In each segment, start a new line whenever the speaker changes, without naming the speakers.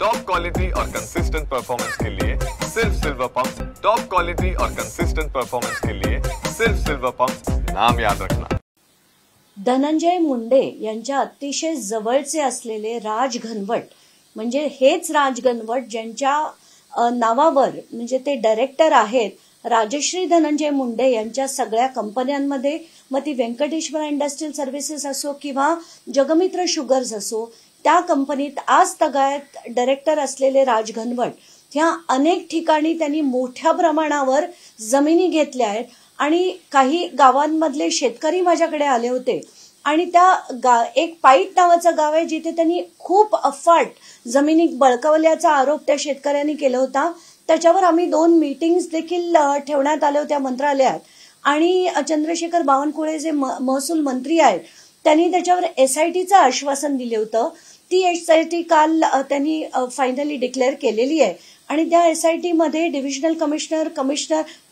Top quality और consistent performance के लिए सिर्फ सिल्वर पंप। टॉप क्वालिटी और कंसिस्टेंट परफॉर्मेंस के लिए सिर्फ सिल्वर पंप, नाम याद रखना।
धनंजय मुंडे यांच्या अतिशय जवळचे असलेले राज घनवट, म्हणजे हेच राज घनवट ज्यांच्या नावावर म्हणजे ते डायरेक्टर आहेत राजश्री धनंजय मुंडे यांच्या सगळ्या कंपन्यांमध्ये, मग ती व्यंकटेश्वर इंडस्ट्रियल सर्व्हिसेस असो किंवा जगमित्र शुगर्स असो, त्या कंपनीत आज तगायत डायरेक्टर असलेले राज घनवट ह्या अनेक ठिकाणी त्यांनी मोठ्या प्रमाणावर जमिनी घेतल्या आहेत आणि काही गावांमधले शेतकरी माझ्याकडे आले होते आणि त्या एक पाईट नावाचं गाव आहे जिथे त्यांनी खूप अफाट जमिनी बळकावल्याचा आरोप त्या शेतकऱ्यांनी केला होता। त्याच्यावर आम्ही 2 मीटिंग्स देखील ठेवण्यात आल्या होत्या मंत्रालयात आणि चंद्रशेखर बावनकुळे जे महसूल मंत्री आहेत त्यांनी त्याच्यावर SITचं आश्वासन दिले होतं। ती SIT काल त्यांनी फायनली डिक्लेअर केलेली आहे आणि त्या SIT मध्ये डिव्हिजनल कमिशनर,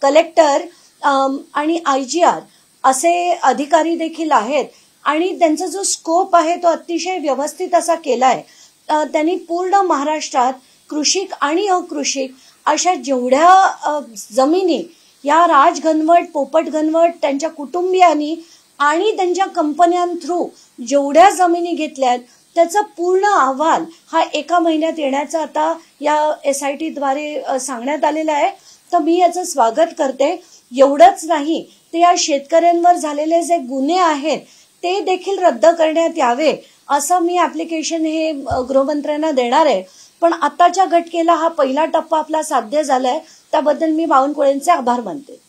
कलेक्टर आणि IGR असे अधिकारी देखील आहेत आणि त्यांचा जो स्कोप आहे तो अतिशय व्यवस्थित असा केलाय। त्यांनी पूर्ण महाराष्ट्रात कृषिक आणि अकृषिक अशा जेवढ्या जमिनी या राज घनवट, पोपट घनवट त्यांच्या कुटुंबियांनी आणि त्यांच्या कंपन्यां थ्रू जेवढ्या जमिनी घेतल्यात त्याचा पूर्ण अहवाल हा 1 महिन्यात येण्याचा आता या SIT द्वारे सांगण्यात आलेला आहे। तर मी याचं स्वागत करते। एवढंच नाही तर या शेतकऱ्यांवर झालेले जे गुन्हे आहेत ते देखील रद्द करण्यात यावे असं मी ऍप्लिकेशन हे गृहमंत्र्यांना देणार आहे। पण आताच्या घटकेला हा पहिला टप्पा आपला साध्य झालाय, त्याबद्दल मी बावनकुळेंचे आभार मानते।